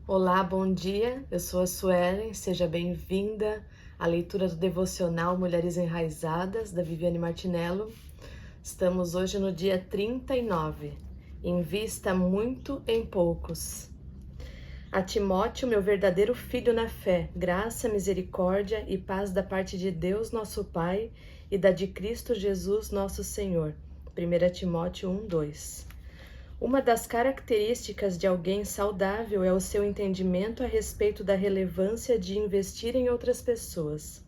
Olá, bom dia. Eu sou a Suelen. Seja bem-vinda à leitura do devocional Mulheres Enraizadas, da Viviane Martinello. Estamos hoje no dia 39. Invista muito em poucos. A Timóteo, meu verdadeiro filho na fé, graça, misericórdia e paz da parte de Deus, nosso Pai, e da de Cristo Jesus, nosso Senhor. 1 Timóteo 1:2. Uma das características de alguém saudável é o seu entendimento a respeito da relevância de investir em outras pessoas.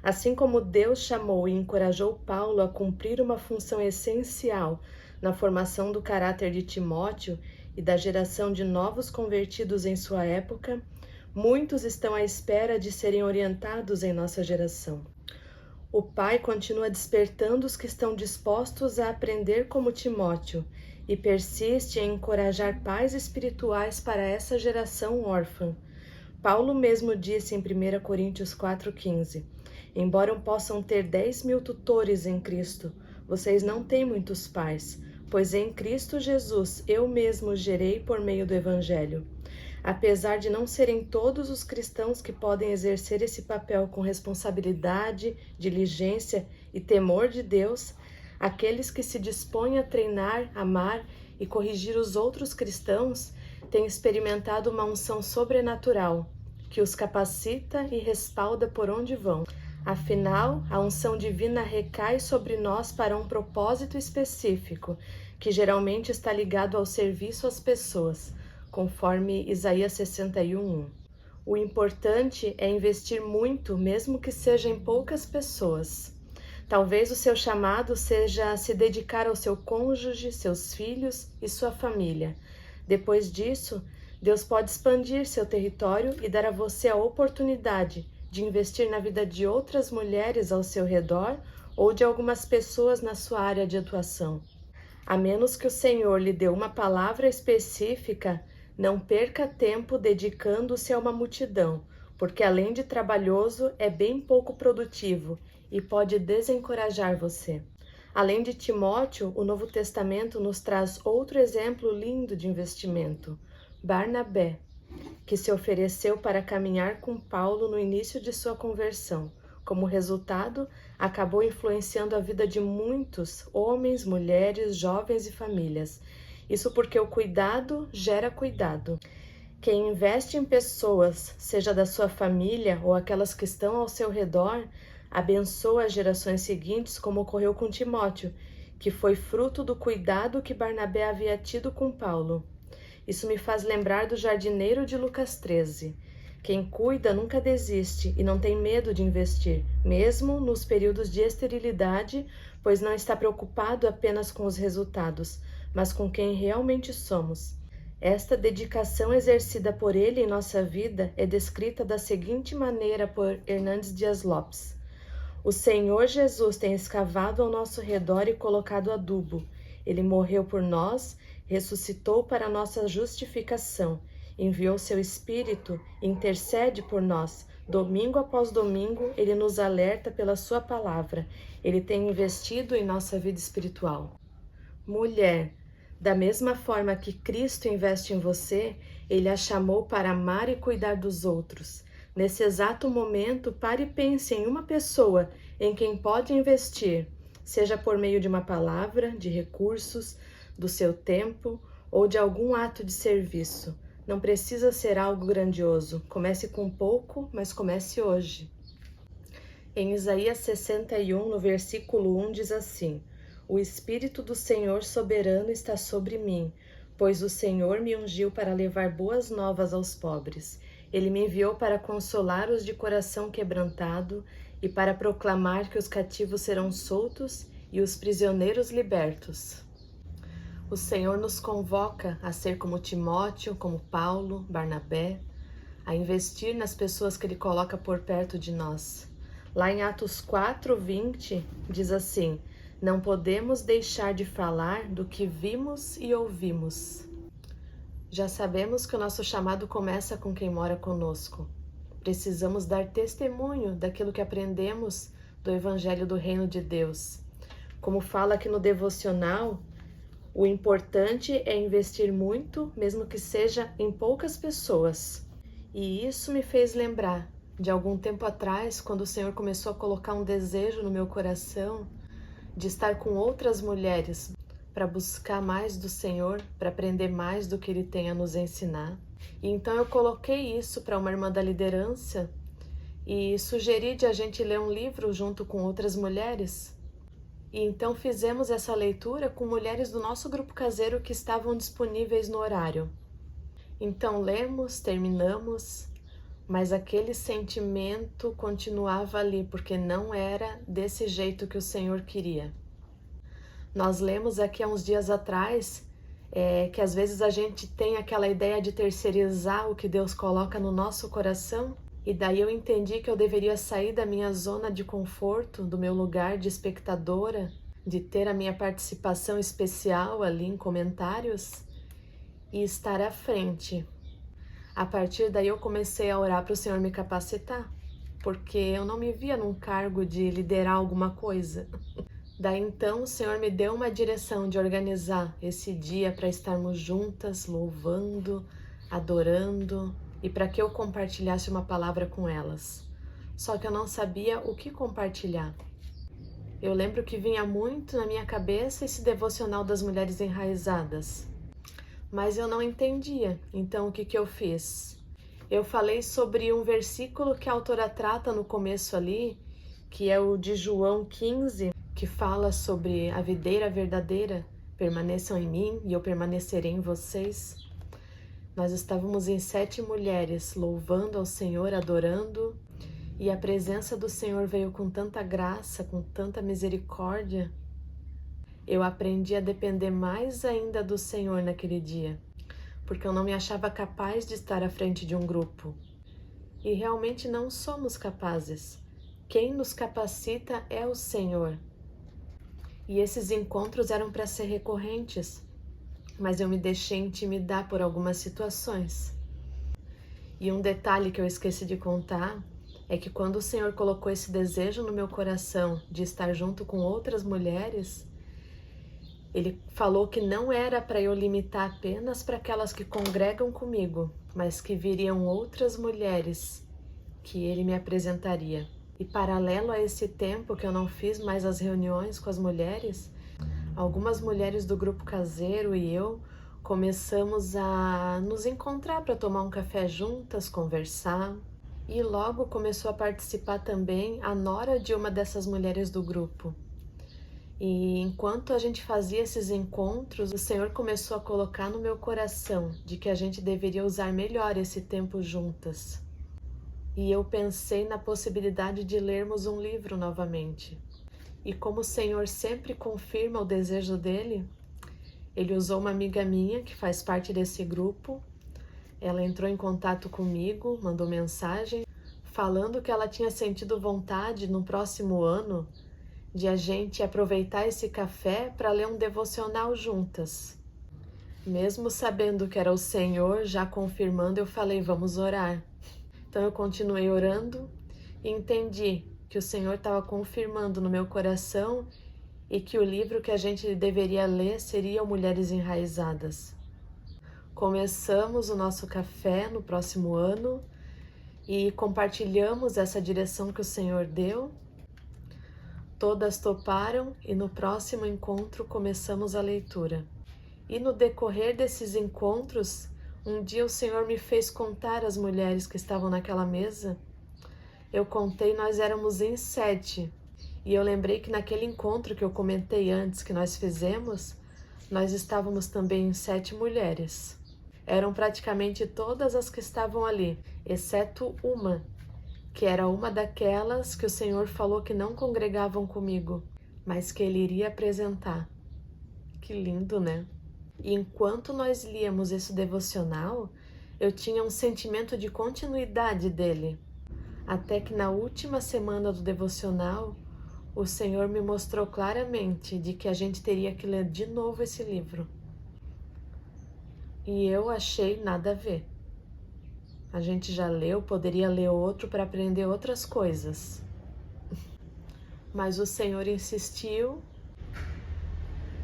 Assim como Deus chamou e encorajou Paulo a cumprir uma função essencial na formação do caráter de Timóteo e da geração de novos convertidos em sua época, muitos estão à espera de serem orientados em nossa geração. O Pai continua despertando os que estão dispostos a aprender como Timóteo e persiste em encorajar pais espirituais para essa geração órfã. Paulo mesmo disse em 1 Coríntios 4,15: Embora possam ter 10.000 tutores em Cristo, vocês não têm muitos pais, pois em Cristo Jesus eu mesmo gerei por meio do Evangelho. Apesar de não serem todos os cristãos que podem exercer esse papel com responsabilidade, diligência e temor de Deus, aqueles que se dispõem a treinar, amar e corrigir os outros cristãos têm experimentado uma unção sobrenatural que os capacita e respalda por onde vão. Afinal, a unção divina recai sobre nós para um propósito específico, que geralmente está ligado ao serviço às pessoas, conforme Isaías 61:1. O importante é investir muito, mesmo que seja em poucas pessoas. Talvez o seu chamado seja se dedicar ao seu cônjuge, seus filhos e sua família. Depois disso, Deus pode expandir seu território e dar a você a oportunidade de investir na vida de outras mulheres ao seu redor ou de algumas pessoas na sua área de atuação. A menos que o Senhor lhe dê uma palavra específica, não perca tempo dedicando-se a uma multidão, porque além de trabalhoso, é bem pouco produtivo e pode desencorajar você. Além de Timóteo, o Novo Testamento nos traz outro exemplo lindo de investimento: Barnabé, que se ofereceu para caminhar com Paulo no início de sua conversão. Como resultado, acabou influenciando a vida de muitos homens, mulheres, jovens e famílias. Isso porque o cuidado gera cuidado. Quem investe em pessoas, seja da sua família ou aquelas que estão ao seu redor, abençoa as gerações seguintes, como ocorreu com Timóteo, que foi fruto do cuidado que Barnabé havia tido com Paulo. Isso me faz lembrar do jardineiro de Lucas 13. Quem cuida nunca desiste e não tem medo de investir, mesmo nos períodos de esterilidade, pois não está preocupado apenas com os resultados, mas com quem realmente somos. Esta dedicação exercida por ele em nossa vida é descrita da seguinte maneira por Hernandes Dias Lopes: O Senhor Jesus tem escavado ao nosso redor e colocado adubo. Ele morreu por nós, ressuscitou para nossa justificação, enviou seu Espírito e intercede por nós. Domingo após domingo, ele nos alerta pela sua palavra. Ele tem investido em nossa vida espiritual. Mulher, da mesma forma que Cristo investe em você, ele a chamou para amar e cuidar dos outros. Nesse exato momento, pare e pense em uma pessoa em quem pode investir, seja por meio de uma palavra, de recursos, do seu tempo ou de algum ato de serviço. Não precisa ser algo grandioso. Comece com pouco, mas comece hoje. Em Isaías 61, no versículo 1, diz assim: O Espírito do Senhor soberano está sobre mim, pois o Senhor me ungiu para levar boas novas aos pobres. Ele me enviou para consolar os de coração quebrantado e para proclamar que os cativos serão soltos e os prisioneiros libertos. O Senhor nos convoca a ser como Timóteo, como Paulo, Barnabé, a investir nas pessoas que Ele coloca por perto de nós. Lá em Atos 4:20 diz assim: Não podemos deixar de falar do que vimos e ouvimos. Já sabemos que o nosso chamado começa com quem mora conosco. Precisamos dar testemunho daquilo que aprendemos do Evangelho do Reino de Deus. Como fala aqui no devocional, O importante é investir muito, mesmo que seja em poucas pessoas. E isso me fez lembrar de algum tempo atrás, quando o Senhor começou a colocar um desejo no meu coração de estar com outras mulheres para buscar mais do Senhor, para aprender mais do que Ele tem a nos ensinar. E então eu coloquei isso para uma irmã da liderança e sugeri de a gente ler um livro junto com outras mulheres. E então fizemos essa leitura com mulheres do nosso grupo caseiro que estavam disponíveis no horário. Então lemos, terminamos, mas aquele sentimento continuava ali, porque não era desse jeito que o Senhor queria. Nós lemos aqui há uns dias atrás que às vezes a gente tem aquela ideia de terceirizar o que Deus coloca no nosso coração, e daí eu entendi que eu deveria sair da minha zona de conforto, do meu lugar de espectadora, de ter a minha participação especial ali em comentários e estar à frente. A partir daí eu comecei a orar para o Senhor me capacitar, porque eu não me via num cargo de liderar alguma coisa. Daí então o Senhor me deu uma direção de organizar esse dia para estarmos juntas, louvando, adorando e para que eu compartilhasse uma palavra com elas. Só que eu não sabia o que compartilhar. Eu lembro que vinha muito na minha cabeça esse devocional das mulheres enraizadas, mas eu não entendia. Então o que eu fiz? Eu falei sobre um versículo que a autora trata no começo ali, que é o de João 15, que fala sobre a videira verdadeira, permaneçam em mim e eu permanecerei em vocês. Nós estávamos em 7 mulheres, louvando ao Senhor, adorando, e a presença do Senhor veio com tanta graça, com tanta misericórdia. Eu aprendi a depender mais ainda do Senhor naquele dia, porque eu não me achava capaz de estar à frente de um grupo. E realmente não somos capazes. Quem nos capacita é o Senhor. E esses encontros eram para ser recorrentes, mas eu me deixei intimidar por algumas situações. E um detalhe que eu esqueci de contar é que quando o Senhor colocou esse desejo no meu coração de estar junto com outras mulheres, Ele falou que não era para eu limitar apenas para aquelas que congregam comigo, mas que viriam outras mulheres que Ele me apresentaria. E paralelo a esse tempo que eu não fiz mais as reuniões com as mulheres, algumas mulheres do grupo caseiro e eu começamos a nos encontrar para tomar um café juntas, conversar. E logo começou a participar também a nora de uma dessas mulheres do grupo. E enquanto a gente fazia esses encontros, o Senhor começou a colocar no meu coração de que a gente deveria usar melhor esse tempo juntas. E eu pensei na possibilidade de lermos um livro novamente. E como o Senhor sempre confirma o desejo dele, Ele usou uma amiga minha que faz parte desse grupo. Ela entrou em contato comigo, mandou mensagem, falando que ela tinha sentido vontade no próximo ano de a gente aproveitar esse café para ler um devocional juntas. Mesmo sabendo que era o Senhor já confirmando, eu falei, vamos orar. Então eu continuei orando e entendi que o Senhor estava confirmando no meu coração e que o livro que a gente deveria ler seria Mulheres Enraizadas. Começamos o nosso café no próximo ano e compartilhamos essa direção que o Senhor deu. Todas toparam e no próximo encontro começamos a leitura. E no decorrer desses encontros, um dia o Senhor me fez contar as mulheres que estavam naquela mesa. Eu contei, nós éramos em 7. E eu lembrei que naquele encontro que eu comentei antes que nós fizemos, nós estávamos também em 7 mulheres. Eram praticamente todas as que estavam ali, exceto uma, que era uma daquelas que o Senhor falou que não congregavam comigo, mas que Ele iria apresentar. Que lindo, né? E enquanto nós líamos esse devocional, eu tinha um sentimento de continuidade dele. Até que na última semana do devocional, o Senhor me mostrou claramente de que a gente teria que ler de novo esse livro. E eu achei nada a ver. A gente já leu, poderia ler outro para aprender outras coisas. Mas o Senhor insistiu,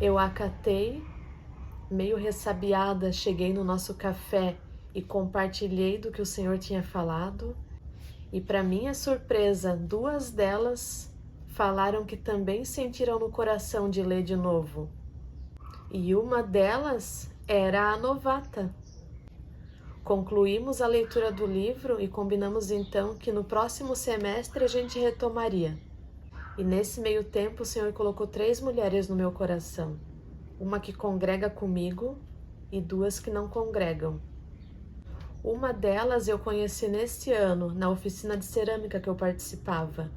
eu acatei meio ressabiada, cheguei no nosso café e compartilhei do que o Senhor tinha falado. E para minha surpresa, 2 delas falaram que também sentiram no coração de ler de novo. E uma delas era a novata. Concluímos a leitura do livro e combinamos então que no próximo semestre a gente retomaria. E nesse meio tempo o Senhor colocou 3 mulheres no meu coração. Uma que congrega comigo e 2 que não congregam. Uma delas eu conheci neste ano, na oficina de cerâmica que eu participava.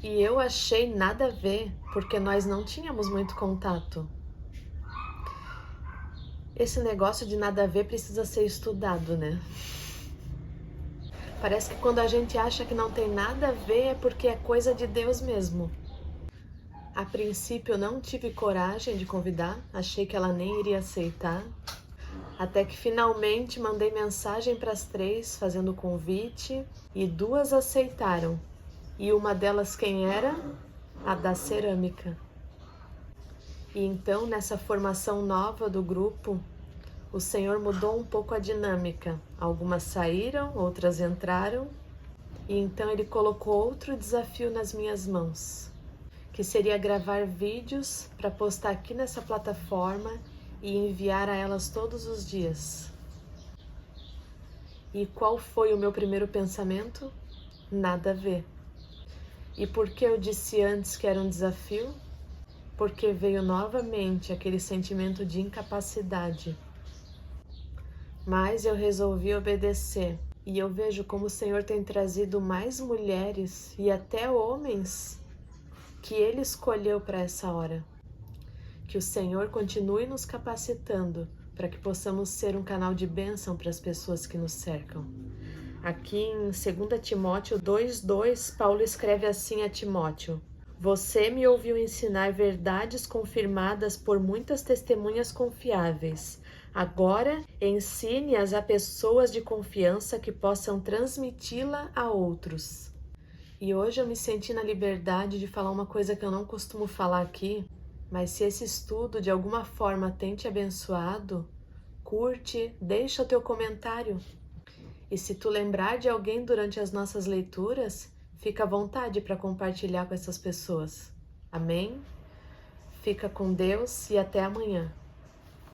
E eu achei nada a ver, porque nós não tínhamos muito contato. Esse negócio de nada a ver precisa ser estudado, né? Parece que quando a gente acha que não tem nada a ver é porque é coisa de Deus mesmo. A princípio eu não tive coragem de convidar, achei que ela nem iria aceitar. Até que finalmente mandei mensagem para as 3 fazendo o convite e 2 aceitaram. E uma delas quem era? A da cerâmica. E então nessa formação nova do grupo, o Senhor mudou um pouco a dinâmica. Algumas saíram, outras entraram. E então Ele colocou outro desafio nas minhas mãos, que seria gravar vídeos para postar aqui nessa plataforma e enviar a elas todos os dias. E qual foi o meu primeiro pensamento? Nada a ver. E por que eu disse antes que era um desafio? Porque veio novamente aquele sentimento de incapacidade. Mas eu resolvi obedecer. E eu vejo como o Senhor tem trazido mais mulheres e até homens que Ele escolheu para essa hora. Que o Senhor continue nos capacitando para que possamos ser um canal de bênção para as pessoas que nos cercam. Aqui em 2 Timóteo 2:2, Paulo escreve assim a Timóteo: Você me ouviu ensinar verdades confirmadas por muitas testemunhas confiáveis. Agora ensine-as a pessoas de confiança que possam transmiti-la a outros. E hoje eu me senti na liberdade de falar uma coisa que eu não costumo falar aqui, mas se esse estudo de alguma forma tem te abençoado, curte, deixa o teu comentário. E se tu lembrar de alguém durante as nossas leituras, fica à vontade para compartilhar com essas pessoas. Amém? Fica com Deus e até amanhã.